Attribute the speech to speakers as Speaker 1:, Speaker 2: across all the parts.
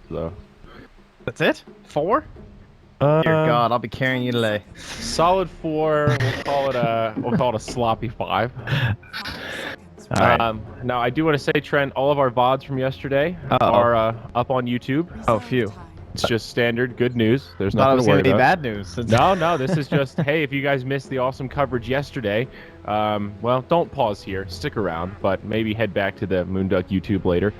Speaker 1: So.
Speaker 2: That's it? 4? Dear God, I'll be carrying you today.
Speaker 1: Solid 4. We'll call it a sloppy 5.
Speaker 2: All right.
Speaker 1: Now I do want to say, Trent, all of our VODs from yesterday are up on YouTube.
Speaker 2: Oh, phew.
Speaker 1: It's just standard good news. There's
Speaker 2: Thought it
Speaker 1: nothing
Speaker 2: was
Speaker 1: to worry
Speaker 2: gonna be
Speaker 1: about.
Speaker 2: bad news.
Speaker 1: No, this is just, hey, if you guys missed the awesome coverage yesterday, well, don't pause here. Stick around, but maybe head back to the Moonduck YouTube later.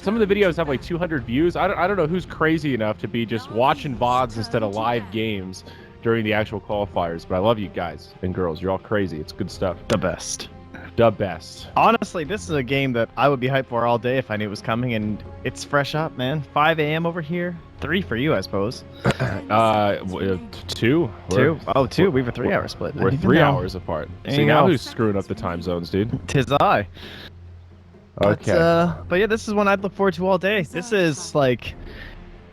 Speaker 1: Some of the videos have like 200 views. I don't know who's crazy enough to be just watching VODs instead of live games during the actual qualifiers, but I love you guys and girls. You're all crazy. It's good stuff.
Speaker 2: The best.
Speaker 1: The best.
Speaker 2: Honestly, this is a game that I would be hyped for all day if I knew it was coming, and it's fresh up, man. 5 a.m. over here. 3 for you, I suppose.
Speaker 1: 2.
Speaker 2: 2. Oh, 2. We have a 3-hour split.
Speaker 1: We're 3 hours apart. See, now who's screwing up the time zones, dude?
Speaker 2: Tis I.
Speaker 1: Okay.
Speaker 2: But yeah, this is one I'd look forward to all day. This is like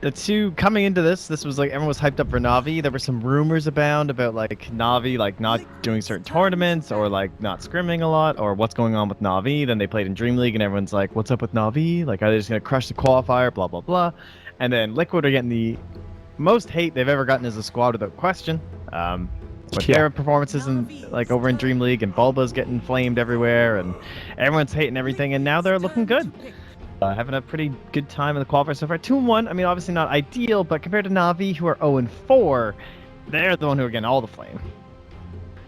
Speaker 2: the two coming into this was like everyone was hyped up for Navi. There were some rumors about like Navi like not doing certain tournaments or like not scrimming a lot or what's going on with Navi. Then they played in Dream League and everyone's like, what's up with Navi? Like, are they just gonna crush the qualifier? Blah blah blah. And then Liquid are getting the most hate they've ever gotten as a squad without question. With their performances in like over in Dream League, and Bulba's getting flamed everywhere, and everyone's hating everything, and now they're looking good. Having a pretty good time in the qualifier so far. 2-1. I mean, obviously not ideal, but compared to Navi, who are 0-4, they're the one who are getting all the flame.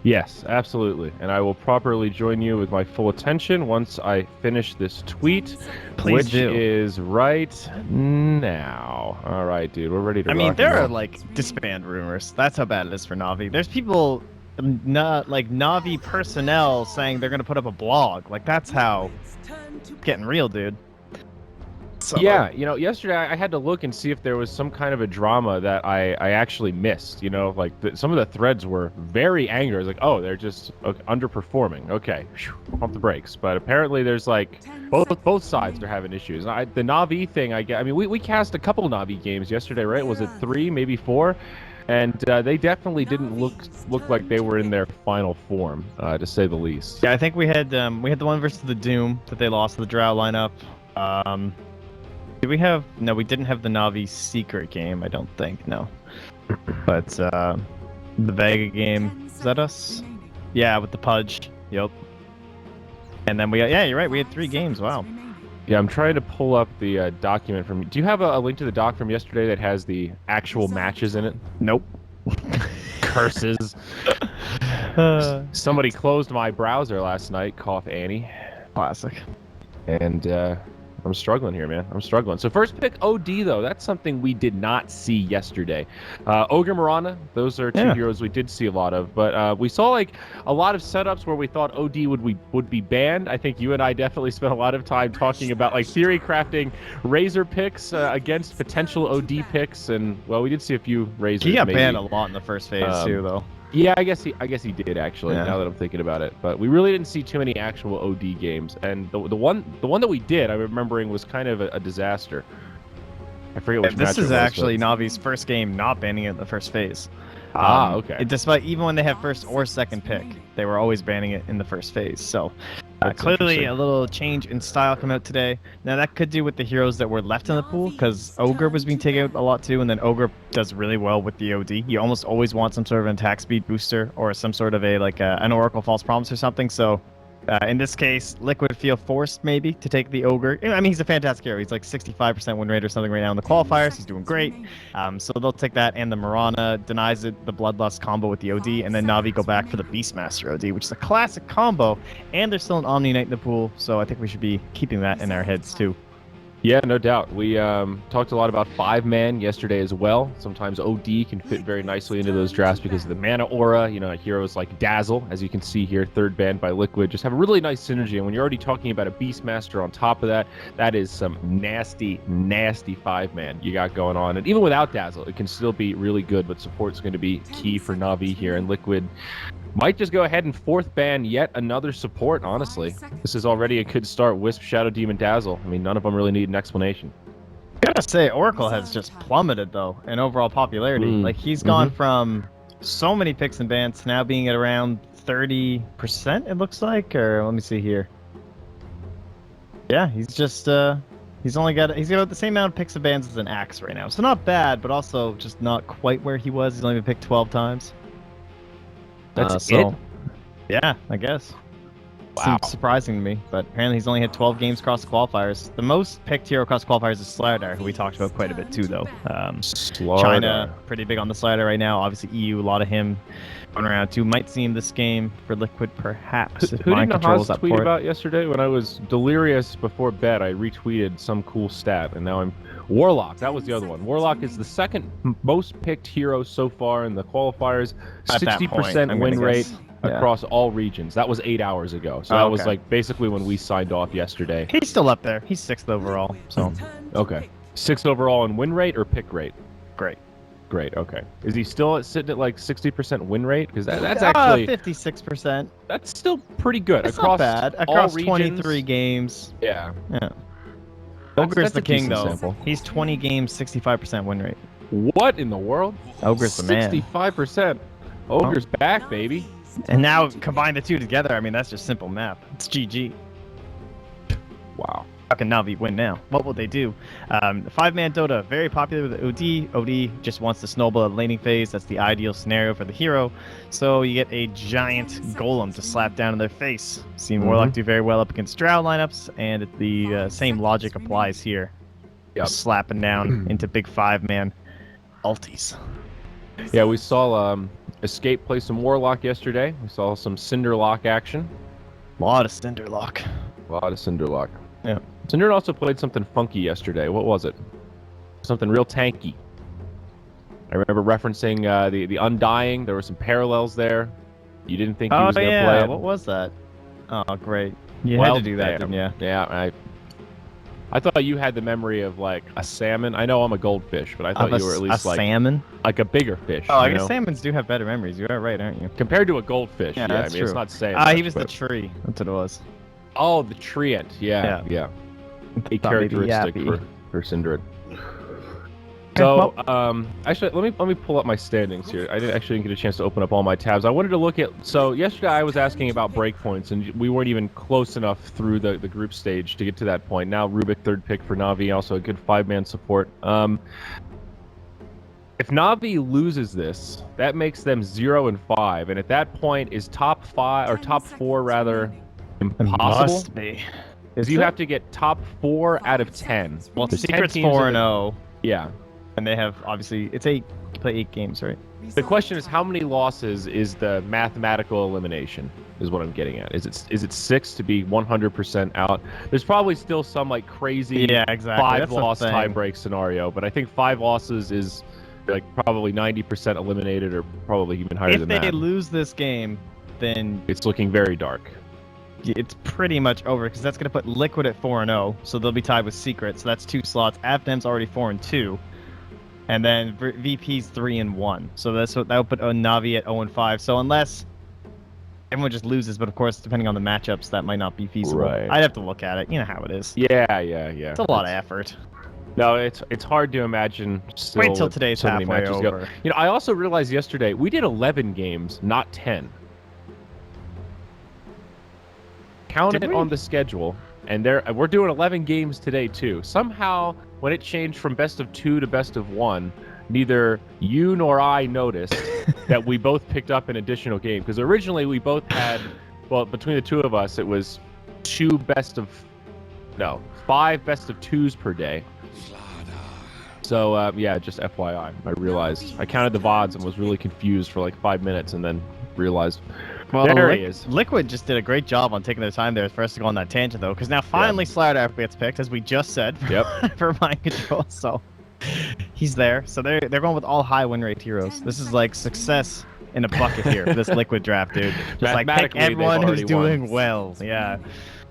Speaker 1: Yes, absolutely. And I will properly join you with my full attention once I finish this tweet, which is right now. All right, dude, we're ready to rock.
Speaker 2: I mean, there are like disband rumors. That's how bad it is for Navi. There's people, not like Navi personnel, saying they're gonna put up a blog. Like, that's how getting real, dude. So,
Speaker 1: yeah, yesterday I had to look and see if there was some kind of a drama that I actually missed. Like some of the threads were very angry. I was like, oh, they're just underperforming. Okay, pump the brakes. But apparently there's like both sides are having issues. And the Navi thing, I mean, we cast a couple Navi games yesterday, right? Was it 3, maybe 4? And they definitely didn't look like they were in their final form, to say the least.
Speaker 2: Yeah, I think we had the one versus the Doom that they lost to the Drow lineup. Did we have... No, we didn't have the Navi secret game, I don't think, no. But, the Vega game, is that us? Yeah, with the Pudge, yep. And then we got... Yeah, you're right, we had 3 games, wow.
Speaker 1: Yeah, I'm trying to pull up the document from... Do you have a link to the doc from yesterday that has the actual matches in it?
Speaker 2: Nope.
Speaker 1: Curses. Somebody closed my browser last night, cough Annie.
Speaker 2: Classic.
Speaker 1: And, I'm struggling here, man. I'm struggling. So first pick OD, though. That's something we did not see yesterday. Ogre Mirana, those are 2 heroes we did see a lot of. But we saw like a lot of setups where we thought OD would be banned. I think you and I definitely spent a lot of time talking about like theory crafting Razor picks against potential OD picks. And, well, we did see a few Razors.
Speaker 2: He got banned a lot in the first phase, too, though.
Speaker 1: Yeah, I guess he did actually. Yeah. Now that I'm thinking about it, but we really didn't see too many actual OD games, and the one that we did, I'm remembering, was kind of a disaster. I forget which.
Speaker 2: This is actually Navi's first game not banning it in the first phase.
Speaker 1: Okay.
Speaker 2: Despite even when they have first or second pick, they were always banning it in the first phase. So clearly a little change in style come out today. Now that could do with the heroes that were left in the pool, because Ogre was being taken out a lot too, and then Ogre does really well with the OD. You almost always want some sort of an attack speed booster or some sort of an Oracle False Promise or something. So in this case, Liquid feel forced maybe to take the Ogre. I mean, he's a fantastic hero. He's like 65% win rate or something right now in the qualifiers. He's doing great. So they'll take that, and the Mirana denies it, the Bloodlust combo with the OD, and then Navi go back for the Beastmaster OD, which is a classic combo, and there's still an Omni Knight in the pool, so I think we should be keeping that in our heads too.
Speaker 1: Yeah, no doubt. We talked a lot about 5-man yesterday as well. Sometimes OD can fit very nicely into those drafts because of the mana aura. Heroes like Dazzle, as you can see here, 3rd banned by Liquid, just have a really nice synergy. And when you're already talking about a Beastmaster on top of that, that is some nasty, nasty 5-man you got going on. And even without Dazzle, it can still be really good, but support's going to be key for Navi here. And Liquid might just go ahead and 4th ban yet another support, honestly. This is already a good start. Wisp, Shadow Demon, Dazzle. I mean, none of them really need an explanation.
Speaker 2: Gotta say, Oracle has just plummeted, though, in overall popularity. Like, he's gone from so many picks and bans to now being at around 30%, it looks like. Or, let me see here. Yeah, he's just He's got the same amount of picks of bands as an Axe right now, so not bad, but also just not quite where he was. He's only been picked 12 times.
Speaker 1: That's it?
Speaker 2: Yeah, I guess.
Speaker 1: Wow.
Speaker 2: Seems surprising to me, but apparently he's only had 12 games across the qualifiers. The most picked hero across qualifiers is Slardar, who we talked about quite a bit too, though. China, pretty big on the slider right now. Obviously, EU, a lot of him going around too. Might see him this game for Liquid, perhaps.
Speaker 1: Who did Natus tweet about yesterday? When I was delirious before bed, I retweeted some cool stat, and now I'm... Warlock, that was the other one. Warlock is the second most picked hero so far in the qualifiers. 60% win rate. Across all regions. That was 8 hours ago. So that was like basically when we signed off yesterday.
Speaker 2: He's still up there. He's 6th overall. So
Speaker 1: okay. 6th overall in win rate or pick rate?
Speaker 2: Great.
Speaker 1: Okay. Is he still sitting at like 60% win rate? Because that's actually
Speaker 2: 56%.
Speaker 1: That's still pretty good.
Speaker 2: That's
Speaker 1: across
Speaker 2: not bad. Across 23 games.
Speaker 1: Yeah.
Speaker 2: Ogre's the king though.
Speaker 1: Sample.
Speaker 2: He's 20 games, 65% win rate.
Speaker 1: What in the world?
Speaker 2: Ogre's the man.
Speaker 1: 65%. Ogre's back, baby.
Speaker 2: And now combine the two together, I mean, that's just simple math. It's GG.
Speaker 1: Wow.
Speaker 2: How can Na'Vi win now? What will they do? 5-man Dota, very popular with OD. OD just wants to snowball at laning phase. That's the ideal scenario for the hero. So you get a giant golem to slap down in their face. Seen Warlock do very well up against Drow lineups, and the same logic applies here. Just slapping down into big 5-man ultis.
Speaker 1: Yeah, we saw Escape play some Warlock yesterday. We saw some Cinderlock action.
Speaker 2: A lot of Cinderlock.
Speaker 1: Yeah. Cinder also played something funky yesterday. What was it? Something real tanky. I remember referencing the Undying. There were some parallels there. You didn't think he was going to play it.
Speaker 2: What was that? Oh, great. You had to do that, didn't you?
Speaker 1: Yeah, I thought you had the memory of like a salmon. I know I'm a goldfish, but I thought you were at least
Speaker 2: a salmon?
Speaker 1: Like a bigger fish.
Speaker 2: Oh, I guess salmons do have better memories. You are right, aren't you?
Speaker 1: Compared to a goldfish. Yeah,
Speaker 2: that's true.
Speaker 1: It's not saying
Speaker 2: he was the tree. That's what it was.
Speaker 1: Oh, the treant. Yeah. A characteristic for Syndred. So, actually, let me pull up my standings here. I didn't get a chance to open up all my tabs. I wanted to look at... So, yesterday I was asking about breakpoints, and we weren't even close enough through the group stage to get to that point. Now, Rubik, 3rd pick for Na'Vi, also a good 5-man support. If Na'Vi loses this, that makes them 0-5, and at that point, is top 5, or top 4, rather, impossible?
Speaker 2: It must be.
Speaker 1: Because you have to get top 4 out of 10.
Speaker 2: Well, Secret's 4-0.
Speaker 1: Yeah.
Speaker 2: And they have, obviously, you play 8 games, right?
Speaker 1: The question is, how many losses is the mathematical elimination, is what I'm getting at. Is it 6 to be 100% out? There's probably still some, like, crazy 5-loss tie-break scenario, but I think 5 losses is, like, probably 90% eliminated, or probably even higher than that.
Speaker 2: If they lose this game, then...
Speaker 1: It's looking very dark.
Speaker 2: It's pretty much over, because that's going to put Liquid at 4-0, so they'll be tied with Secret, so that's 2 slots. Avnem's already 4-2. And then VP's 3-1. So that'll put Na'Vi at 0-5. So unless everyone just loses, but of course, depending on the matchups, that might not be feasible.
Speaker 1: Right.
Speaker 2: I'd have to look at it. You know how it is.
Speaker 1: Yeah.
Speaker 2: It's a lot of effort.
Speaker 1: No, it's hard to imagine.
Speaker 2: Wait till today's halfway over.
Speaker 1: You know, I also realized yesterday we did 11 games, not 10. Count it on the schedule, and we're doing 11 games today too. Somehow, when it changed from best of 2 to best of 1, neither you nor I noticed that we both picked up an additional game. Because originally we both had, well, between the two of us, it was 5 best of 2s per day. So yeah, just FYI, I realized I counted the VODs and was really confused for like 5 minutes, and then realized. Well, there he is.
Speaker 2: Liquid just did a great job on taking their time there for us to go on that tangent, though, because now finally Slardar gets picked, as we just said, for mind control. So he's there. So they're going with all high win rate heroes. This is like success in a bucket here for this Liquid draft, dude. Just like pick everyone who's doing well. Yeah.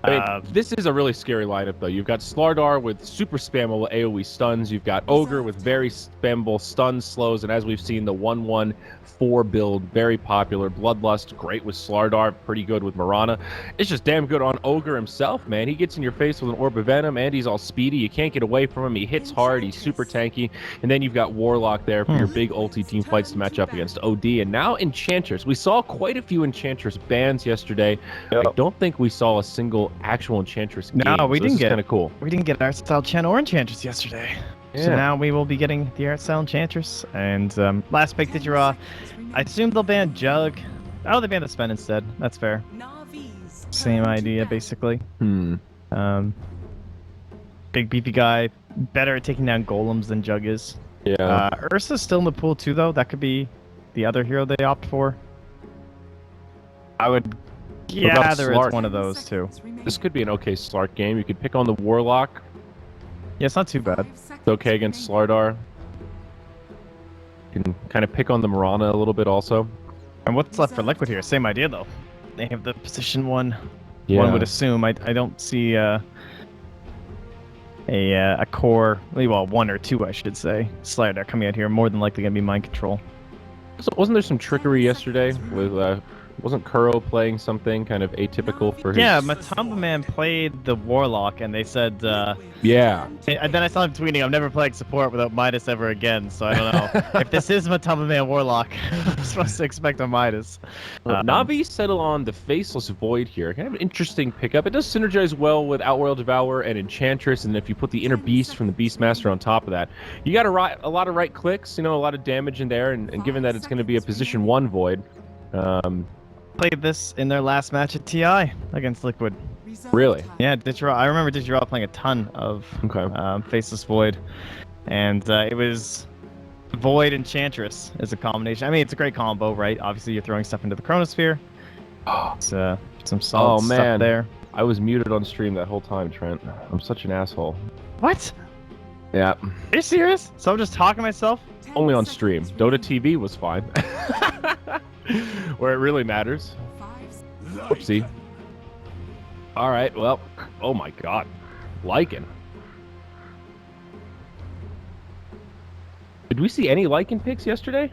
Speaker 1: I mean, this is a really scary lineup, though. You've got Slardar with super spammable AoE stuns. You've got Ogre with very spammable stuns, slows, and as we've seen, the 1-1-4 build, very popular. Bloodlust, great with Slardar, pretty good with Mirana. It's just damn good on Ogre himself, man. He gets in your face with an Orb of Venom, and he's all speedy. You can't get away from him. He hits hard. He's super tanky. And then you've got Warlock there for your big ulti team fights to match up against OD. And now Enchantress. We saw quite a few Enchantress bans yesterday. I don't think we saw a single no actual Enchantress game.
Speaker 2: No, we
Speaker 1: so
Speaker 2: didn't
Speaker 1: this
Speaker 2: get
Speaker 1: kind of cool.
Speaker 2: We didn't get art style Chen or Enchantress yesterday.
Speaker 1: Yeah.
Speaker 2: So now we will be getting the art style Enchantress. And last pick, Digiraw. I assume they'll ban Jug. Oh, they banned the Spen instead. That's fair. Same idea, basically. Big beefy guy, better at taking down golems than Jug is.
Speaker 1: Yeah.
Speaker 2: Ursa's still in the pool too, though. That could be the other hero they opt for. I would gather it's one of those two.
Speaker 1: This could be an okay Slark game. You could pick on the Warlock.
Speaker 2: Yeah, it's not too bad.
Speaker 1: It's okay against Slardar. You can kind of pick on the Mirana a little bit also.
Speaker 2: And what's left for Liquid here? Same idea, though. They have the position one.
Speaker 1: Yeah.
Speaker 2: One would assume. I don't see a core, well, one or two, I should say, Slardar coming out here. More than likely going to be mind control.
Speaker 1: So wasn't there some trickery yesterday with wasn't Kuro playing something kind of atypical for his...
Speaker 2: Yeah, Matumba Man played the Warlock, and they said...
Speaker 1: yeah.
Speaker 2: And then I saw him tweeting, I'm never playing support without Midas ever again, so I don't know. If this is Matumba Man Warlock, I'm supposed to expect a Midas.
Speaker 1: Navi settle on the Faceless Void here. Kind of an interesting pickup. It does synergize well with Outworld Devourer and Enchantress, and if you put the Inner Beast from the Beastmaster on top of that, you got a lot of right clicks, you know, a lot of damage in there, and given that it's going to be a position 1 Void...
Speaker 2: Played this in their last match at TI against Liquid.
Speaker 1: Really?
Speaker 2: Yeah, Digiraw. I remember Digiraw playing a ton of Faceless Void, and it was Void Enchantress as a combination. I mean, it's a great combo, right? Obviously, you're throwing stuff into the Chronosphere. It's some solid stuff there.
Speaker 1: I was muted on stream that whole time, Trent. I'm such an asshole.
Speaker 2: What?
Speaker 1: Yeah.
Speaker 2: Are you serious? So I'm just talking to myself?
Speaker 1: Only on stream. Dota TV was fine. Where it really matters. Oopsie. Alright, well, oh my god. Lycan. Did we see any Lycan picks yesterday?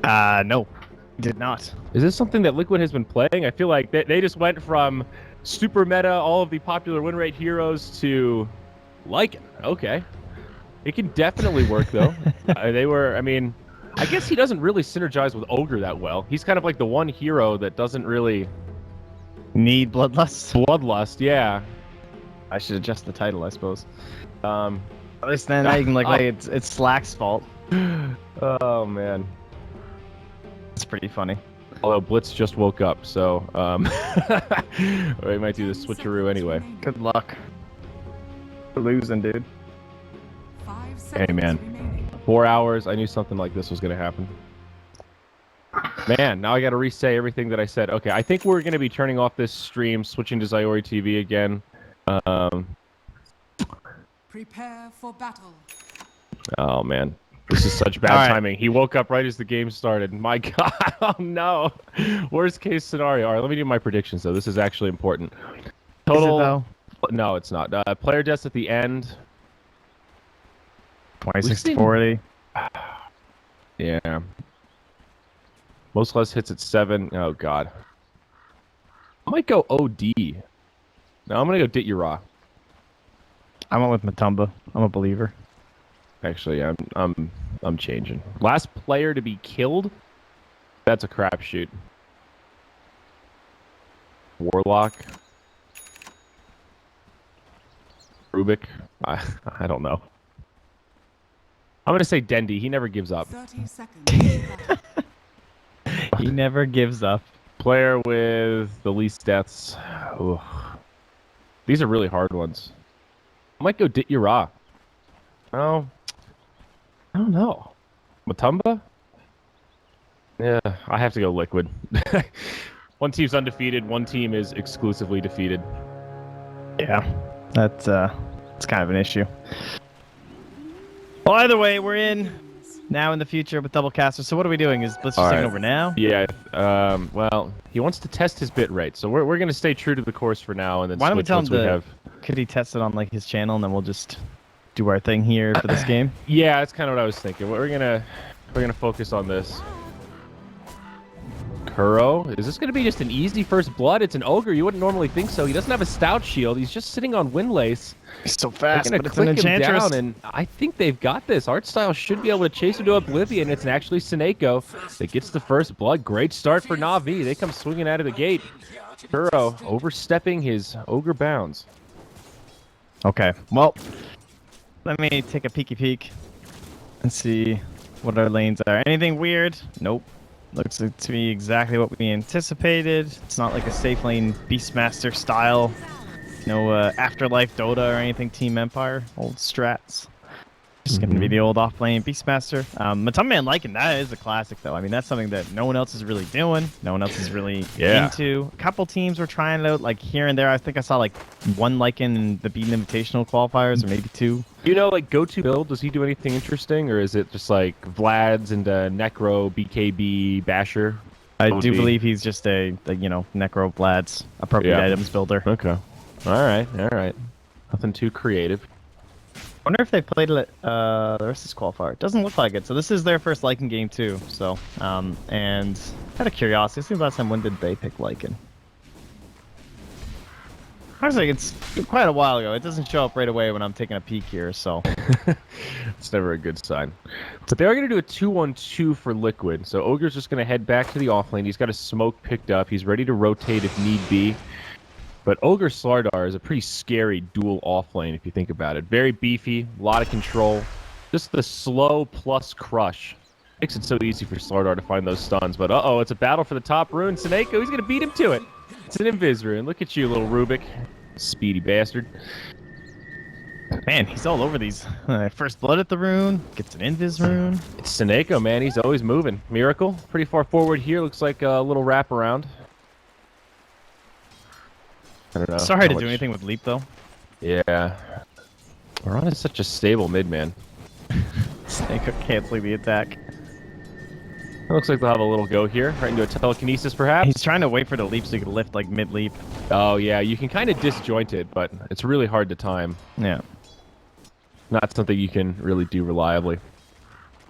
Speaker 2: No. Did not.
Speaker 1: Is this something that Liquid has been playing? I feel like they just went from super meta, all of the popular win rate heroes, to Lycan. Okay. It can definitely work, though. I mean... I guess he doesn't really synergize with Ogre that well. He's kind of like the one hero that doesn't really...
Speaker 2: Need Bloodlust?
Speaker 1: Bloodlust, yeah.
Speaker 2: I should adjust the title, I suppose. At least then I can it's Slack's fault.
Speaker 1: Oh, man.
Speaker 2: It's pretty funny.
Speaker 1: Although Blitz just woke up, so... or he might do the switcheroo anyway.
Speaker 2: Good luck. We're losing, dude.
Speaker 1: Hey, man. 4 hours, I knew something like this was going to happen. Man, now I got to re-say everything that I said. Okay, I think we're going to be turning off this stream, switching to Zyori TV again.
Speaker 3: Prepare for battle.
Speaker 1: Oh, man. This is such bad timing. He woke up right as the game started. My god, oh no. Worst case scenario. All right, let me do my predictions, though. This is actually important. Total...
Speaker 2: Is it, though?
Speaker 1: No, it's not. Player deaths at the end...
Speaker 2: 26 to 40.
Speaker 1: Yeah. Most less hits at 7. Oh, God. I might go OD. No, I'm going to go Dituraw.
Speaker 2: I went with Matumba. I'm a believer.
Speaker 1: Actually, I'm changing. Last player to be killed? That's a crapshoot. Warlock. Rubik. I don't know. I'm going to say Dendi. He never gives up.
Speaker 3: 30 seconds.
Speaker 2: He never gives up.
Speaker 1: Player with the least deaths. Ugh. These are really hard ones. I might go Dituraw. Oh. I don't know. Matumba? Yeah, I have to go Liquid. One team's undefeated. One team is exclusively defeated.
Speaker 2: Yeah, that's kind of an issue. Well, either way, we're in now in the future with double casters. So what are we doing? Is Blitz just taking over now?
Speaker 1: Yeah. Well, he wants to test his bit rate, so we're gonna stay true to the course for now, and then
Speaker 2: why don't we
Speaker 1: switch
Speaker 2: tell
Speaker 1: once
Speaker 2: him
Speaker 1: we have.
Speaker 2: Could he test it on like his channel, and then we'll just do our thing here for this game?
Speaker 1: Yeah, that's kind of what I was thinking. We're gonna focus on this. Kuro, is this going to be just an easy first blood? It's an ogre. You wouldn't normally think so. He doesn't have a stout shield. He's just sitting on Windlace.
Speaker 2: He's so fast,
Speaker 1: They're
Speaker 2: but
Speaker 1: gonna
Speaker 2: it's an
Speaker 1: click him
Speaker 2: enchantress.
Speaker 1: down, and I think they've got this. Artstyle should be able to chase him to oblivion. It's actually Sineko that gets the first blood. Great start for Na'Vi. They come swinging out of the gate. Kuro overstepping his ogre bounds.
Speaker 2: Okay, well, let me take a peeky peek and see what our lanes are. Anything weird? Nope. Looks to be exactly what we anticipated. It's not like a safe lane Beastmaster style. No Afterlife Dota or anything Team Empire. Old strats. Just going to be the old off-lane Beastmaster. Matumba Man Lycan, that is a classic, though. I mean, that's something that no one else is really doing. No one else is really into. A couple teams were trying it out, like, here and there. I think I saw, like, one Lycan in the Beaten Invitational qualifiers, or maybe two.
Speaker 1: You know, like, go-to build, does he do anything interesting? Or is it just, like, Vlad's and Necro, BKB, Basher?
Speaker 2: I do believe he's just a you know, Necro Vlad's appropriate items builder.
Speaker 1: Okay. All right. Nothing too creative.
Speaker 2: I wonder if they played it the rest of this qualifier. Doesn't look like it. So this is their first Lycan game too. So and out of curiosity, this is the last time when did they pick Lycan? I was like, it's quite a while ago. It doesn't show up right away when I'm taking a peek here, so
Speaker 1: it's never a good sign. But they are going to do a 2-1-2 for Liquid. So Ogre's just going to head back to the offlane. He's got a smoke picked up. He's ready to rotate if need be. But Ogre Slardar is a pretty scary dual offlane if you think about it. Very beefy, a lot of control. Just the slow plus crush. Makes it so easy for Slardar to find those stuns. But uh-oh, it's a battle for the top rune. Sineko, he's going to beat him to it. It's an Invis rune. Look at you, little Rubik. Speedy bastard.
Speaker 2: Man, he's all over these. First blood at the rune, gets an Invis rune.
Speaker 1: It's Sineko, man. He's always moving. Miracle, pretty far forward here. Looks like a little wraparound. I don't know.
Speaker 2: It's so hard to do anything with Leap, though.
Speaker 1: Yeah. Moran is such a stable mid, man.
Speaker 2: Sineko canceling the attack.
Speaker 1: It looks like they'll have a little go here. Right into a telekinesis, perhaps?
Speaker 2: He's trying to wait for the leap so he can lift, like, mid-leap.
Speaker 1: Oh, yeah. You can kind of disjoint it, but it's really hard to time.
Speaker 2: Yeah.
Speaker 1: Not something you can really do reliably.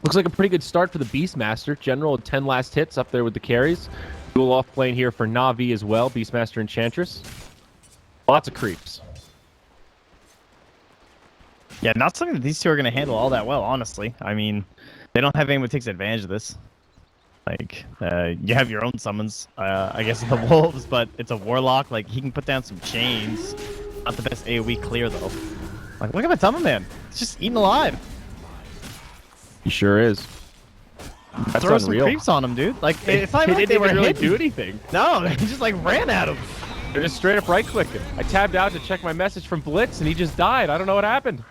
Speaker 1: Looks like a pretty good start for the Beastmaster. General 10 last hits up there with the carries. Dual off lane here for Na'Vi as well. Beastmaster Enchantress. Lots of creeps.
Speaker 2: Yeah, not something that these two are going to handle all that well, honestly. I mean, they don't have anyone who takes advantage of this. Like, you have your own summons, I guess, in the Wolves, but it's a Warlock. Like, he can put down some chains. Not the best AoE clear, though. Like, look at Matumba Man. He's just eaten alive.
Speaker 1: He sure is. That's
Speaker 2: Throw
Speaker 1: unreal.
Speaker 2: some creeps on him, dude. Like, it's not
Speaker 1: They
Speaker 2: like
Speaker 1: didn't
Speaker 2: they were
Speaker 1: even really
Speaker 2: hidden.
Speaker 1: do anything.
Speaker 2: No, they just, like, ran at him.
Speaker 1: They're just straight up right-clicking. I tabbed out to check my message from Blitz, and he just died. I don't know what happened.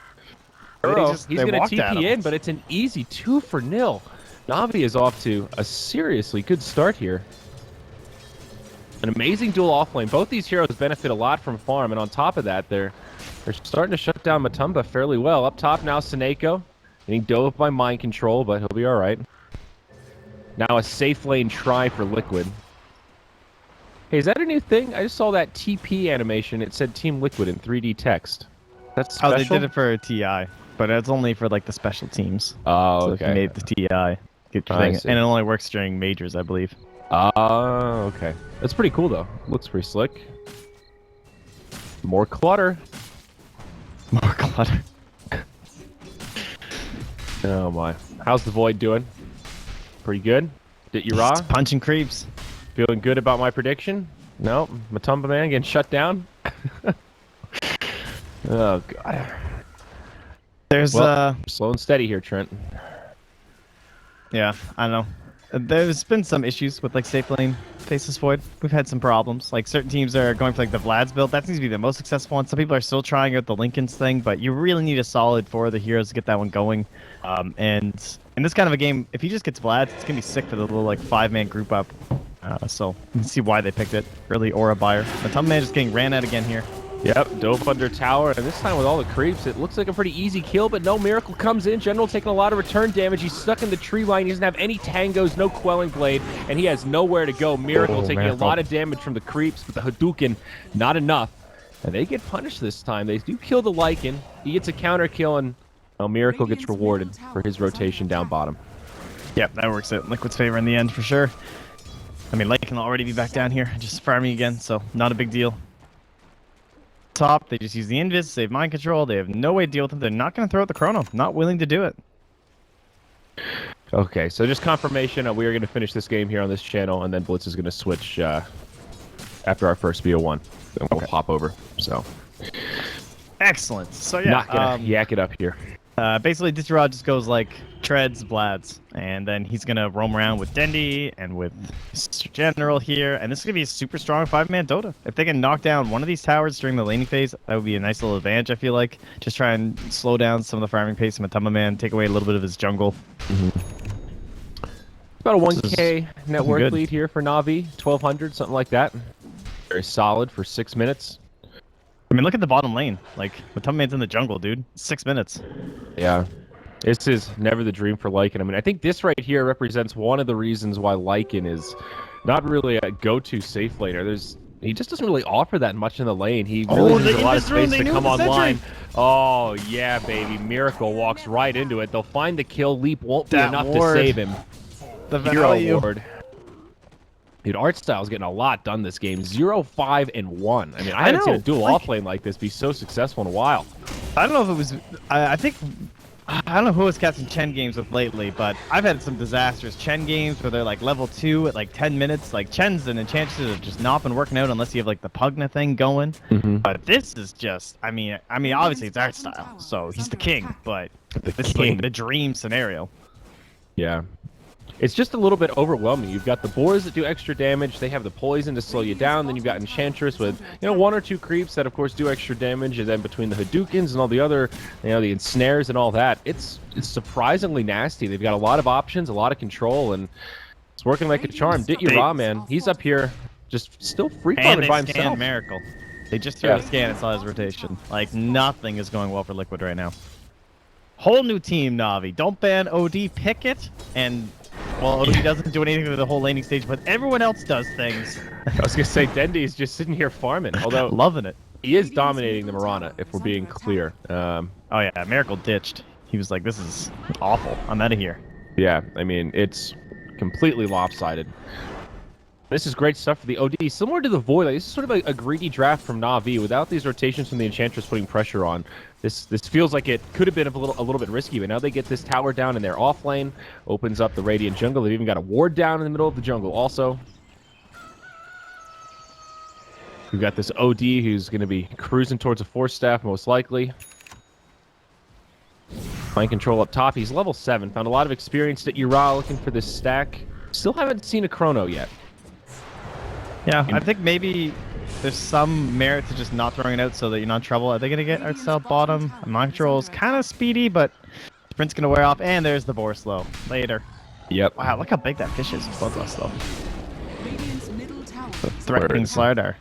Speaker 1: He's going to TP in, but it's an easy 2-0. Na'Vi is off to a seriously good start here. An amazing dual offlane. Both these heroes benefit a lot from farm, and on top of that, they're starting to shut down Matumba fairly well. Up top now, Sineko. Getting dove by mind control, but he'll be all right. Now a safe lane try for Liquid. Hey, is that a new thing? I just saw that TP animation. It said Team Liquid in 3D text. That's special?
Speaker 2: Oh, they did it for TI, but it's only for, like, the special teams.
Speaker 1: Oh,
Speaker 2: so
Speaker 1: okay.
Speaker 2: if you made the TI, get your thing. And it only works during majors, I believe.
Speaker 1: Oh, okay. That's pretty cool, though. Looks pretty slick. More clutter.
Speaker 2: More clutter.
Speaker 1: Oh, my. How's the Void doing? Pretty good? Did you raw?
Speaker 2: Just punching creeps.
Speaker 1: Feeling good about my prediction? No? Matumba Man getting shut down? Oh, God.
Speaker 2: There's,
Speaker 1: slow and steady here, Trent.
Speaker 2: Yeah, I don't know. There's been some issues with, like, safe lane Faceless Void. We've had some problems. Like, certain teams are going for, like, the Vlad's build. That seems to be the most successful one. Some people are still trying out the Lincoln's thing, but you really need a solid 4 of the heroes to get that one going. And in this kind of a game, if he just gets Vlad's, it's going to be sick for the little, like, 5-man group up. So you can see why they picked it. Early Aura buyer. Matumba Man just getting ran at again here.
Speaker 1: Yep, dove under tower, and this time with all the creeps, it looks like a pretty easy kill, but no, Miracle comes in. General taking a lot of return damage. He's stuck in the tree line. He doesn't have any tangos, no quelling blade, and he has nowhere to go. Miracle taking a lot of damage from the creeps, but the Hadouken, not enough. And they get punished this time. They do kill the Lycan. He gets a counter kill, and Miracle gets rewarded for his rotation down bottom.
Speaker 2: Yep, that works out in Liquid's favor in the end for sure. I mean, Light can already be back down here, just farming again, so not a big deal. Top, they just use the invis, save mind control. They have no way to deal with them. They're not going to throw out the chrono. Not willing to do it.
Speaker 1: Okay, so just confirmation. We are going to finish this game here on this channel, and then Blitz is going to switch after our first bo1. Then we'll hop over. So
Speaker 2: excellent. So yeah,
Speaker 1: not gonna yak it up here.
Speaker 2: Basically, Disrod just goes like treads Vlad's, and then he's gonna roam around with Dendi and with Mr. General here, and this is gonna be a super strong 5-man Dota. If they can knock down one of these towers during the laning phase, that would be a nice little advantage. I feel like just try and slow down some of the farming pace of Matama Man, take away a little bit of his jungle.
Speaker 1: About a 1K net worth lead here for Na'Vi, 1200, something like that. Very solid for 6 minutes.
Speaker 2: I mean, look at the bottom lane. Like, Matama Man's in the jungle, dude. 6 minutes.
Speaker 1: Yeah. This is never the dream for Lycan. I mean, I think this right here represents one of the reasons why Lycan is not really a go-to safe laner. He just doesn't really offer that much in the lane. He really needs a lot of space to come online. Oh, yeah, baby. Miracle walks right into it. They'll find the kill. Leap won't be enough to save him.
Speaker 2: The
Speaker 1: Hero ward. Dude, art style's getting a lot done this game. 0-5 and 1. I mean, I haven't seen a dual off lane like this be so successful in a while.
Speaker 2: I don't know if it was. I think. I don't know who was catching Chen games with lately, but I've had some disastrous Chen games where they're like level 2 at like 10 minutes. Like Chen's and Enchantress have just not been working out unless you have like the Pugna thing going. But this is just. I mean, obviously it's art style, so he's the king. But this is like the dream scenario.
Speaker 1: Yeah. It's just a little bit overwhelming. You've got the boars that do extra damage. They have the poison to slow you down. Then you've got Enchantress with, 1 or 2 creeps that, of course, do extra damage. And then between the Hadoukens and all the other, the ensnares and all that, it's surprisingly nasty. They've got a lot of options, a lot of control, and it's working like a charm. Ditya, man, he's up here just still free farming by himself.
Speaker 2: Miracle. They just threw a scan and saw his rotation. Like, nothing is going well for Liquid right now. Whole new team, Na'Vi. Don't ban OD, pick it, and... Well, OD doesn't do anything with the whole laning stage, but everyone else does things.
Speaker 1: I was going to say, Dendi is just sitting here farming, although...
Speaker 2: Loving it.
Speaker 1: He is dominating the Mirana, if we're being clear.
Speaker 2: Oh, yeah, Miracle ditched. He was like, this is awful. I'm out of here.
Speaker 1: Yeah, I mean, it's completely lopsided. This is great stuff for the OD. Similar to the Void, like, this is sort of a greedy draft from Na'Vi. Without these rotations from the Enchantress putting pressure on, this feels like it could have been a little bit risky, but now they get this tower down in their off lane, opens up the Radiant jungle. They've even got a ward down in the middle of the jungle also. We've got this OD who's going to be cruising towards a Force Staff, most likely. Mind control up top. He's level 7. Found a lot of experience at Ura looking for this stack. Still haven't seen a chrono yet.
Speaker 2: Yeah, I think maybe there's some merit to just not throwing it out so that you're not in trouble. Are they going to get art style bottom? Mind control is kind of speedy, but sprint's going to wear off. And there's the boar slow. Later.
Speaker 1: Yep.
Speaker 2: Wow, look how big that fish is. Bloodlust, though.
Speaker 3: Radiant's middle tower.
Speaker 2: The threatening Slardar.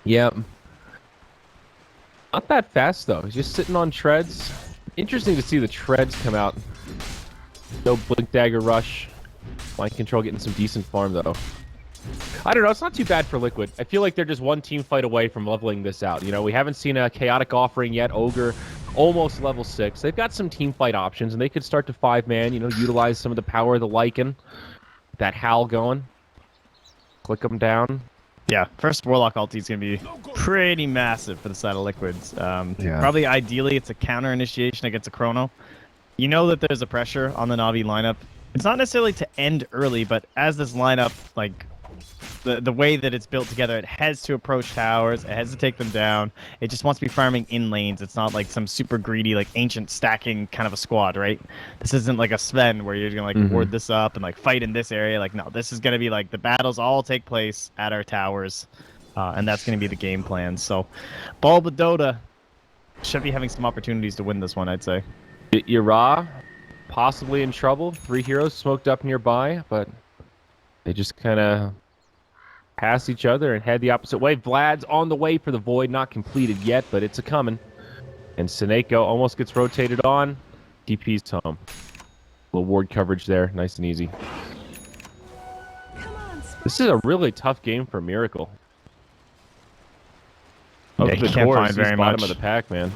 Speaker 1: Yep. Not that fast, though. He's just sitting on treads. Interesting to see the treads come out. No Blink Dagger Rush. Mind control getting some decent farm, though. I don't know. It's not too bad for Liquid. I feel like they're just one team fight away from leveling this out. We haven't seen a chaotic offering yet. Ogre, almost level 6. They've got some team fight options, and they could start to 5-man, utilize some of the power of the Lycan. That Howl going. Click them down.
Speaker 2: Yeah, first Warlock ulti is going to be pretty massive for the side of Liquids. Probably ideally it's a counter initiation against a Chrono. You know that there's a pressure on the Na'Vi lineup. It's not necessarily to end early, but as this lineup, like, the way that it's built together, it has to approach towers, it has to take them down. It just wants to be farming in lanes. It's not like some super greedy, like, ancient stacking kind of a squad, right? This isn't like a Sven where you're going to, like, ward this up and, like, fight in this area. Like, no, this is going to be, like, the battles all take place at our towers, and that's going to be the game plan. So, Bulba Dota should be having some opportunities to win this one, I'd say.
Speaker 1: Ira, possibly in trouble. 3 heroes smoked up nearby, but they just kind of pass each other and head the opposite way. Vlad's on the way for the Void, not completed yet, but it's a-coming. And Seneko almost gets rotated on. DP's home. Little ward coverage there, nice and easy. This is a really tough game for Miracle.
Speaker 2: Yeah, he can't find very much.
Speaker 1: Bottom of the pack, man.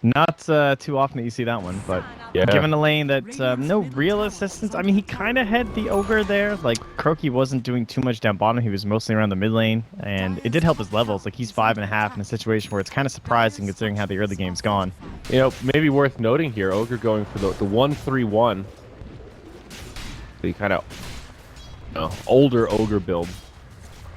Speaker 2: Not too often that you see that one, but
Speaker 1: Yeah.
Speaker 2: Given a lane that no real assistance. I mean, he kind of had the ogre there. Like, Croaky wasn't doing too much down bottom. He was mostly around the mid lane, and it did help his levels. Like, he's 5.5 in a situation where it's kind of surprising considering how the early game's gone.
Speaker 1: You know, maybe worth noting here, Ogre going for the 1-3-1. The kind of older Ogre build.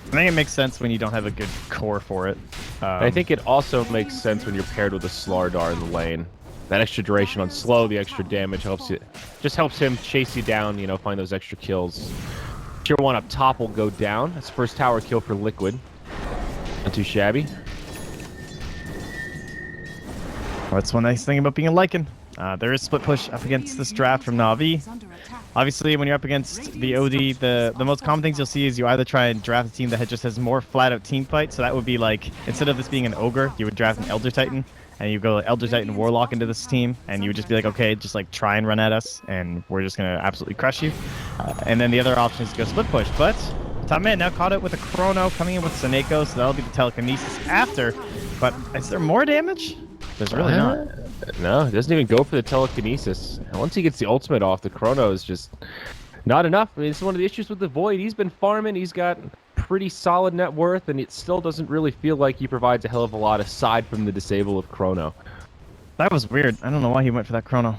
Speaker 2: I think it makes sense when you don't have a good core for it.
Speaker 1: I think it also makes sense when you're paired with a Slardar in the lane. That extra duration on slow, the extra damage just helps him chase you down, you know, find those extra kills. Tier 1 up top will go down. That's first tower kill for Liquid. Not too shabby.
Speaker 2: That's one nice thing about being a Lycan. There is split push up against this draft from Na'Vi. Obviously, when you're up against the OD, the most common things you'll see is you either try and draft a team that just has more flat-out team fight. So that would be like, instead of this being an Ogre, you would draft an Elder Titan. And you go Elder Titan Warlock into this team, and you would just be like, okay, just like try and run at us, and we're just gonna absolutely crush you. And then the other option is to go split push. But top man now caught it with a Chrono coming in with Seneko, so that'll be the telekinesis after. But is there more damage? There's really not.
Speaker 1: No, it doesn't even go for the telekinesis. And once he gets the ultimate off, the Chrono is just not enough. I mean, it's one of the issues with the Void. He's been farming. He's got pretty solid net worth, and it still doesn't really feel like he provides a hell of a lot aside from the disable of Chrono.
Speaker 2: That was weird. I don't know why he went for that Chrono.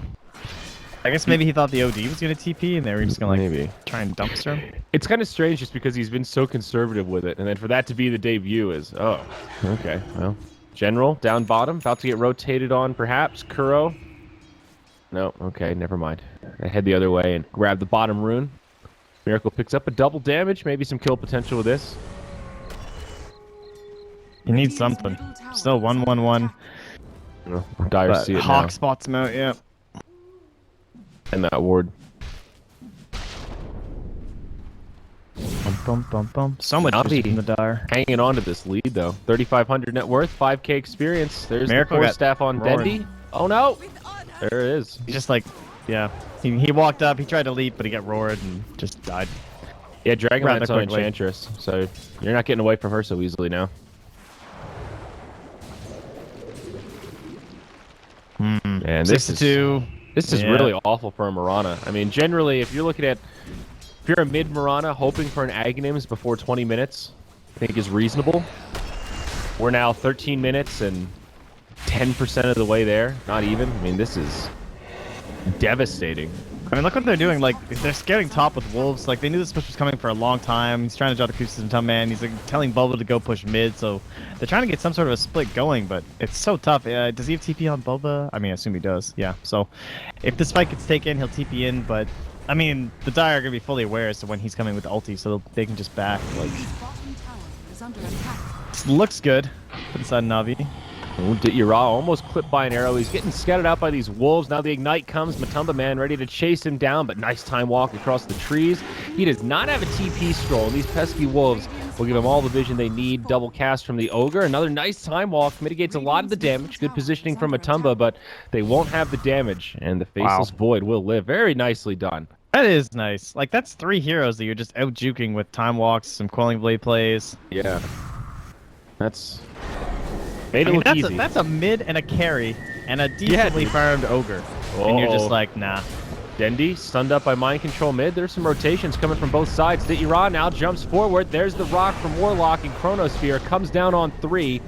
Speaker 2: I guess maybe he thought the OD was going to TP, and they were just going to like try and dumpster him.
Speaker 1: It's kind of strange just because he's been so conservative with it, and then for that to be the debut is, oh, okay, well. General, down bottom, about to get rotated on perhaps. Kuro. No, okay, never mind. I head the other way and grab the bottom rune. Miracle picks up a double damage, maybe some kill potential with this.
Speaker 2: He needs something. Still 1-1-1.
Speaker 1: Oh, Dire see it
Speaker 2: Hawk
Speaker 1: now.
Speaker 2: spots him out, yeah.
Speaker 1: And that ward.
Speaker 2: Bum, bum, bum. So much
Speaker 1: Navi
Speaker 2: from the Dire.
Speaker 1: Hanging on to this lead, though. 3,500 net worth, 5k experience. There's
Speaker 2: Miracle
Speaker 1: the core
Speaker 2: got
Speaker 1: staff on
Speaker 2: roared.
Speaker 1: Dendi. Oh, no! There it is.
Speaker 2: He just like, yeah. He walked up, he tried to leap, but he got roared and just died.
Speaker 1: Yeah,
Speaker 2: Rather
Speaker 1: Dragonlance on
Speaker 2: quickly.
Speaker 1: Enchantress, so you're not getting away from her so easily now. And this
Speaker 2: 6-2.
Speaker 1: is really awful for a Mirana. I mean, generally, if you're looking at, if you're a mid Mirana hoping for an Aghanims before 20 minutes, I think is reasonable. We're now 13 minutes and 10% of the way there. Not even. I mean, this is devastating.
Speaker 2: I mean, look what they're doing. Like, they're scaling top with Wolves. Like, they knew this push was coming for a long time. He's trying to draw the Crucis and Tum Man. He's like telling Bulba to go push mid. So they're trying to get some sort of a split going, but it's so tough. Does he have TP on Bulba? I mean, I assume he does. Yeah. So if this fight gets taken, he'll TP in. But I mean, the Dire are gonna be fully aware as to when he's coming with ulti, so they can just back. Like,
Speaker 3: Bottom tower is under attack.
Speaker 2: this looks good inside Navi.
Speaker 1: Oh, Yara almost clipped by an arrow. He's getting scattered out by these wolves. Now the Ignite comes. Matumba Man ready to chase him down, but nice time walk across the trees. He does not have a TP scroll, and these pesky wolves will give him all the vision they need. Double cast from the Ogre. Another nice time walk. Mitigates a lot of the damage. Good positioning from Matumba, but they won't have the damage, and the Faceless Void will live. Very nicely done.
Speaker 2: That is nice. Like, that's 3 heroes that you're just out juking with time walks, some Quelling Blade plays.
Speaker 1: Yeah. That's... Made it
Speaker 2: I mean,
Speaker 1: look easy.
Speaker 2: that's a mid and a carry and a decently farmed Ogre. And you're just like, nah.
Speaker 1: Dendi stunned up by mind control mid. There's some rotations coming from both sides. Yara now jumps forward. There's the rock from Warlock, and Chronosphere comes down on 3.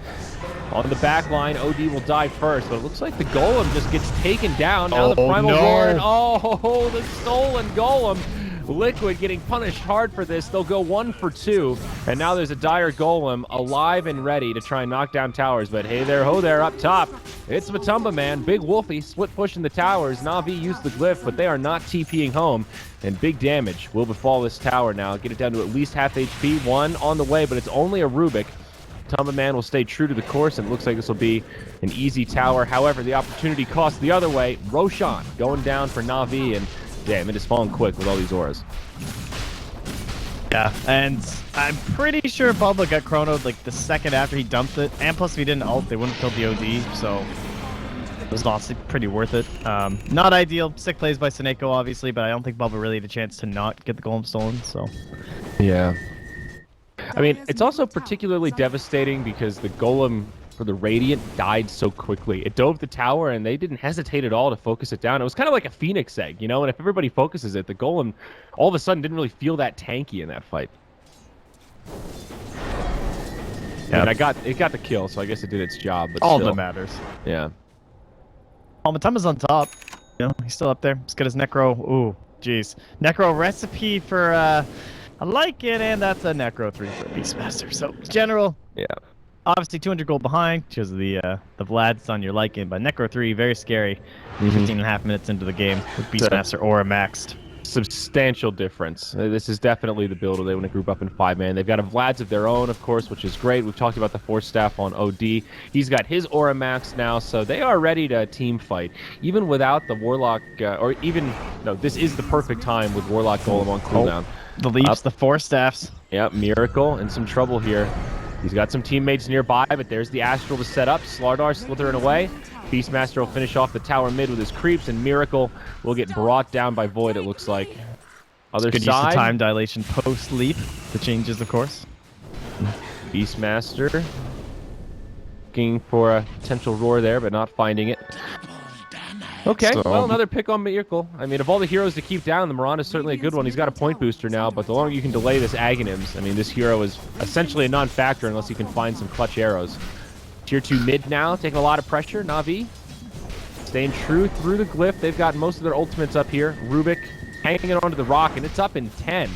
Speaker 1: On the back line, OD will die first, but it looks like the Golem just gets taken down. Now the Primal Roar, and oh, the stolen Golem. Liquid getting punished hard for this. They'll go 1 for 2, and now there's a Dire Golem alive and ready to try and knock down towers. But hey there, ho there, up top. It's Matumba Man, Big Wolfie, split pushing the towers. Na'Vi used the glyph, but they are not TPing home, and big damage will befall this tower now. Get it down to at least half HP. 1 on the way, but it's only a Rubik. Matumba Man will stay true to the course, and it looks like this will be an easy tower. However, the opportunity cost the other way. Roshan going down for Na'Vi, and damn, it is falling quick with all these auras.
Speaker 2: Yeah, and I'm pretty sure Bulba got chronoed like the second after he dumped it. And plus, if he didn't ult, they wouldn't have killed the OD, so it was honestly pretty worth it. Not ideal. Sick plays by Seneko, obviously, but I don't think Bulba really had a chance to not get the golem stolen, so.
Speaker 1: Yeah. I mean, it's also particularly devastating because the Golem for the Radiant died so quickly. It dove the tower, and they didn't hesitate at all to focus it down. It was kind of like a Phoenix egg, you know? And if everybody focuses it, the Golem all of a sudden didn't really feel that tanky in that fight. Yeah, and it got the kill, so I guess it did its job. But
Speaker 2: all
Speaker 1: still,
Speaker 2: that matters.
Speaker 1: Yeah.
Speaker 2: Matama's on top. You know, he's still up there. He's got his Necro. Ooh, jeez. Necro recipe for, I like it, and that's a Necro 3 for Beastmaster. So, general.
Speaker 1: Yeah.
Speaker 2: Obviously, 200 gold behind because of the Vlad's on your Lycan, but Necro 3, very scary. 15.5 minutes into the game with Beastmaster Aura maxed.
Speaker 1: Substantial difference. This is definitely the build where they want to group up in 5-man. They've got a Vlad's of their own, of course, which is great. We've talked about the Force Staff on OD. He's got his Aura maxed now, so they are ready to team fight. Even without the Warlock, this is the perfect time with Warlock Golem on cooldown.
Speaker 2: The Leaps, the Force Staffs.
Speaker 1: Yep, Miracle in some trouble here. He's got some teammates nearby, but there's the Astral to set up. Slardar slithering away. Beastmaster will finish off the tower mid with his creeps, and Miracle will get brought down by Void, it looks like. Other
Speaker 2: Good
Speaker 1: side.
Speaker 2: Use of time dilation post-leap. The changes, of course.
Speaker 1: Beastmaster looking for a potential roar there, but not finding it. Okay, well, another pick on Miracle. I mean, of all the heroes to keep down, the Miranda is certainly a good one. He's got a point booster now, but the longer you can delay this Aghanims, I mean, this hero is essentially a non-factor unless you can find some clutch arrows. Tier 2 mid now, taking a lot of pressure. Na'Vi staying true through the glyph. They've got most of their ultimates up here. Rubik hanging onto the rock, and it's up in 10.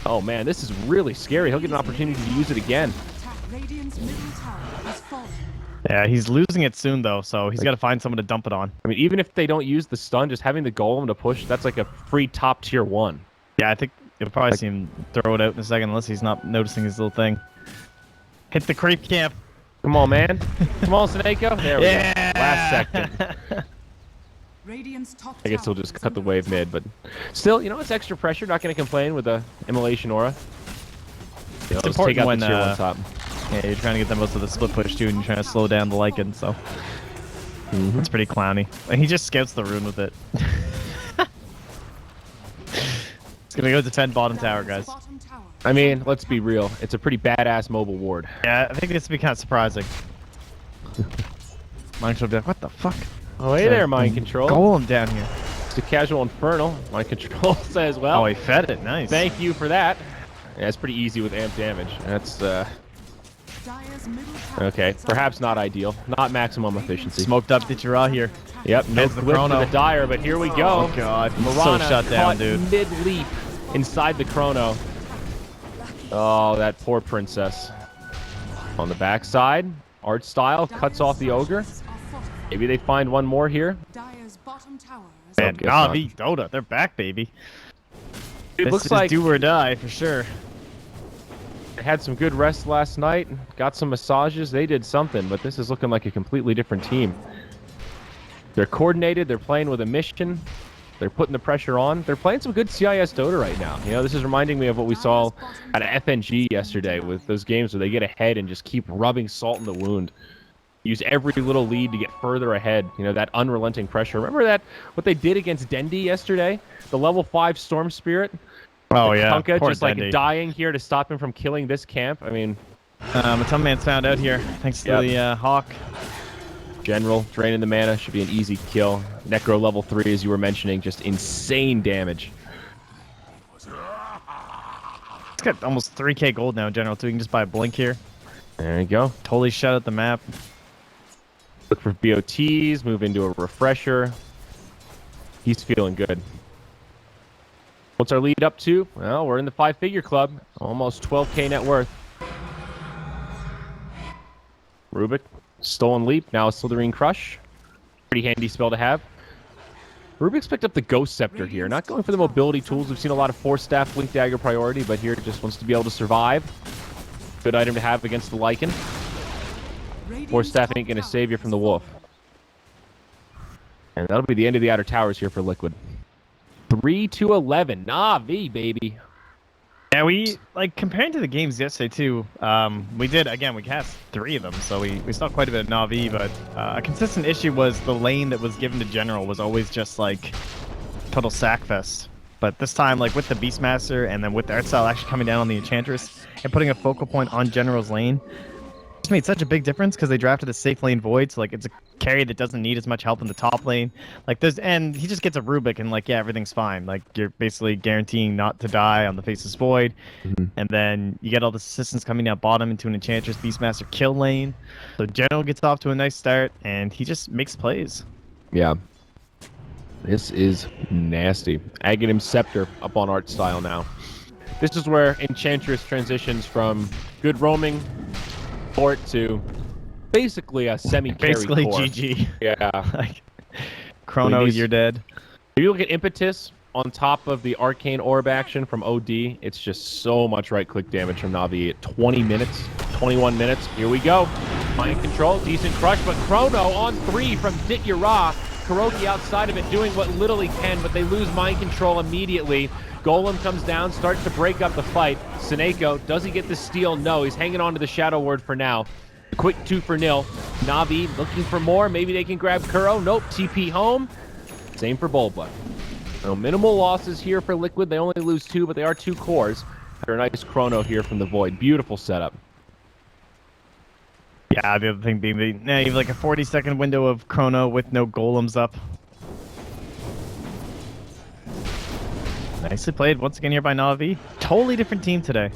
Speaker 1: Oh, man, this is really scary. He'll get an opportunity to use it again.
Speaker 2: Yeah, he's losing it soon, though, so he's got to find someone to dump it on.
Speaker 1: I mean, even if they don't use the stun, just having the Golem to push, that's like a free top tier 1.
Speaker 2: Yeah, I think you'll probably see him throw it out in a second unless he's not noticing his little thing. Hit the creep camp.
Speaker 1: Come on, man. Come on, Snako. There we go. Last second. I guess he'll just cut the wave mid, but still, you know, it's extra pressure. Not going to complain with the Immolation Aura.
Speaker 2: It's
Speaker 1: important take out
Speaker 2: when
Speaker 1: the tier 1 top.
Speaker 2: Yeah, you're trying to get them most of the split push too, and you're trying to slow down the Lycan, so it's pretty clowny. And he just scouts the rune with it. He's gonna go defend bottom tower, guys.
Speaker 1: I mean, let's be real. It's a pretty badass mobile ward.
Speaker 2: Yeah, I think this would be kind of surprising. Mind Control will be like, what the fuck?
Speaker 1: Oh, hey there, Mind Control.
Speaker 2: Golem down here.
Speaker 1: It's a casual Infernal. Mind Control says, well.
Speaker 2: Oh, he fed it. Nice.
Speaker 1: Thank you for that. Yeah, it's pretty easy with amp damage. That's, okay, perhaps not ideal. Not maximum efficiency.
Speaker 2: Smoked up the Jirah here.
Speaker 1: Yep, no
Speaker 2: the
Speaker 1: clip
Speaker 2: chrono.
Speaker 1: for the Dire, but here we go.
Speaker 2: Oh, God.
Speaker 1: Mirana
Speaker 2: so shut down, dude.
Speaker 1: mid-leap inside the chrono. Oh, that poor princess. On the backside, art style cuts off the ogre. Maybe they find one more here.
Speaker 2: Man, Na'Vi, Dota, they're back, baby.
Speaker 1: It
Speaker 2: this
Speaker 1: looks
Speaker 2: is
Speaker 1: like
Speaker 2: do or die for sure.
Speaker 1: they had some good rest last night, got some massages. They did something, but this is looking like a completely different team. They're coordinated. They're playing with a mission. They're putting the pressure on. They're playing some good CIS Dota right now. You know, this is reminding me of what we saw at FNG yesterday with those games where they get ahead and just keep rubbing salt in the wound. Use every little lead to get further ahead. You know, that unrelenting pressure. Remember that, what they did against Dendi yesterday? The level 5 Storm Spirit?
Speaker 2: Oh, yeah.
Speaker 1: Kunkka
Speaker 2: Poor
Speaker 1: just
Speaker 2: Dendi.
Speaker 1: like dying here to stop him from killing this camp. I mean...
Speaker 2: Matumman's found out here, thanks to the Hawk.
Speaker 1: General, draining the mana, should be an easy kill. Necro level 3, as you were mentioning, just insane damage.
Speaker 2: It's got almost 3k gold now, General, too. You can just buy a blink here.
Speaker 1: There you go.
Speaker 2: Totally shut out the map.
Speaker 1: Look for BOTs, move into a refresher. He's feeling good. What's our lead up to? Well, we're in the 5-figure club. Almost 12k net worth. Rubik, Stolen Leap, now a Slitherine Crush. Pretty handy spell to have. Rubik's picked up the Ghost Scepter here. Not going for the mobility tools. We've seen a lot of Force Staff, Blink Dagger priority, but here just wants to be able to survive. Good item to have against the Lycan. Force Staff ain't going to save you from the Wolf. And that'll be the end of the outer towers here for Liquid. 3-11. Na'Vi, baby.
Speaker 2: Yeah, we, like, comparing to the games yesterday, too, we did, again, we cast 3 of them, so we saw quite a bit of Na'Vi, but a consistent issue was the lane that was given to General was always just, like, total sackfest. But this time, like, with the Beastmaster and then with the art style actually coming down on the Enchantress and putting a focal point on General's lane, to me, it's such a big difference because they drafted a safe lane Void, so like it's a carry that doesn't need as much help in the top lane. Like and he just gets a Rubik and like, yeah, everything's fine. Like you're basically guaranteeing not to die on the Faceless Void. And then you get all the assistants coming down bottom into an Enchantress Beastmaster kill lane. So General gets off to a nice start and he just makes plays.
Speaker 1: Yeah. This is nasty. Aghanim Scepter up on art style now. This is where Enchantress transitions from good roaming fort to basically a semi-carry
Speaker 2: Basically
Speaker 1: core.
Speaker 2: GG.
Speaker 1: Yeah.
Speaker 2: Like, Chrono, you're dead.
Speaker 1: If you look at Impetus on top of the Arcane Orb action from OD, it's just so much right-click damage from Na'Vi at 20 minutes, 21 minutes. Here we go. Mind control, decent crush, but Chrono on 3 from Dityara. Kuroki outside of it doing what little he can, but they lose mind control immediately. Golem comes down, starts to break up the fight. Seneko, does he get the steal? No, he's hanging on to the Shadow Word for now. A quick 2-0. Na'Vi looking for more. Maybe they can grab Kuro. Nope, TP home. Same for bo1. No minimal losses here for Liquid. They only lose 2, but they are 2 cores. After a nice Chrono here from the Void. Beautiful setup.
Speaker 2: Yeah, the other thing being, you have like a 40-second window of Chrono with no golems up. Nicely played once again here by Na'Vi. Totally different team today.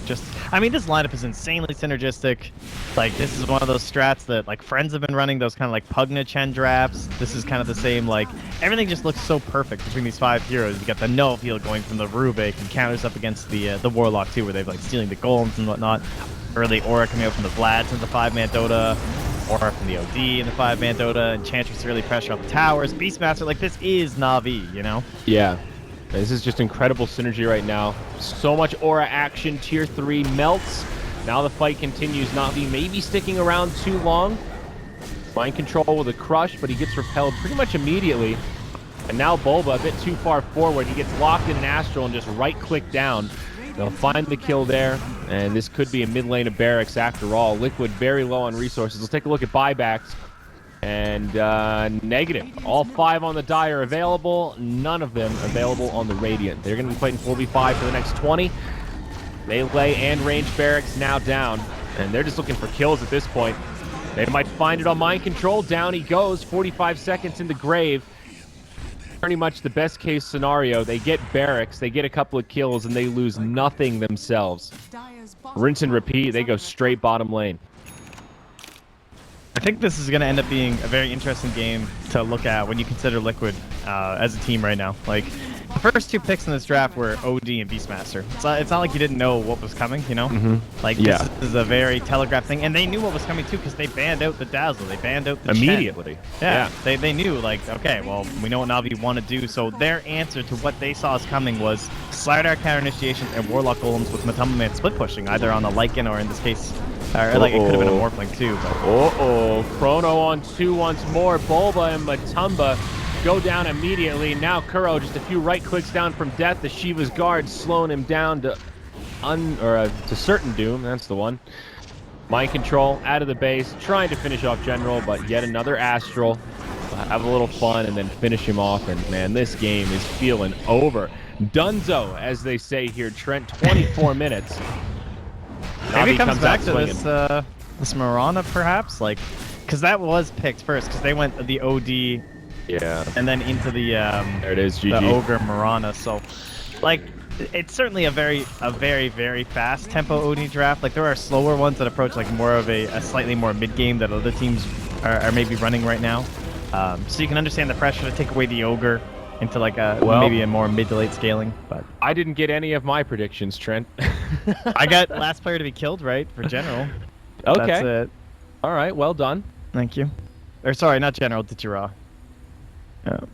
Speaker 2: I mean, this lineup is insanely synergistic. Like, this is one of those strats that, like, friends have been running, those kind of, like, Pugna Chen drafts. This is kind of the same, like, everything just looks so perfect between these 5 heroes. You got the Null Field going from the Rubik and counters up against the Warlock, too, where they're, like, stealing the golems and whatnot. Early Aura coming out from the Vlads in the 5-man Dota. Aura from the OD in the 5-man Dota. Enchantress really pressure on the towers. Beastmaster, like, this is Na'Vi, you know?
Speaker 1: Yeah. This is just incredible synergy right now. So much aura action. Tier 3 melts. Now the fight continues. Na'Vi maybe sticking around too long. Mind control with a crush, but he gets repelled pretty much immediately. And now Bulba a bit too far forward. He gets locked in an Astral and just right-click down. They'll find the kill there. And this could be a mid lane of Barracks after all. Liquid very low on resources. Let's take a look at buybacks. And negative. All 5 on the die are available. None of them available on the Radiant. They're going to be fighting 4v5 for the next 20. Melee and range Barracks now down. And they're just looking for kills at this point. They might find it on mind control. Down he goes. 45 seconds in the grave. Pretty much the best case scenario. They get Barracks. They get a couple of kills and they lose nothing themselves. Rinse and repeat. They go straight bottom lane.
Speaker 2: I think this is going to end up being a very interesting game to look at when you consider Liquid as a team right now. Like, the first 2 picks in this draft were OD and Beastmaster. It's not like you didn't know what was coming, you know? Like, this is a very telegraphed thing. And they knew what was coming, too, because they banned out the Dazzle. They banned out the
Speaker 1: immediately.
Speaker 2: Yeah. They knew, like, okay, well, we know what Na'Vi want to do. So their answer to what they saw as coming was Slider counter initiations and Warlock Golems with Matumba Man split pushing, either on the Lycan or in this case, like, it could have been a Morphling, too. But...
Speaker 1: Chrono on 2 once more. Bulba and Matumba go down immediately. Now Kuro just a few right clicks down from death. The Shiva's guard slowing him down to certain doom. That's the one. Mind control out of the base, trying to finish off General, but yet another Astral. Have a little fun and then finish him off. And man, this game is feeling over. Dunzo, as they say here. Trent, 24 minutes.
Speaker 2: Maybe
Speaker 1: Na'Vi
Speaker 2: it comes back to
Speaker 1: swinging.
Speaker 2: this Mirana, perhaps, like, because that was picked first, because they went the OD, and then into the
Speaker 1: there it is, GG.
Speaker 2: the Ogre Mirana. So, like, it's certainly a very very fast tempo OD draft. Like, there are slower ones that approach like more of a slightly more mid game that other teams are maybe running right now. So you can understand the pressure to take away the Ogre into like maybe a more mid to late scaling. But
Speaker 1: I didn't get any of my predictions, Trent.
Speaker 2: I got last player to be killed right for General.
Speaker 1: Okay.
Speaker 2: That's it.
Speaker 1: All right, well done.
Speaker 2: Thank you. Or sorry, not General, Dityara.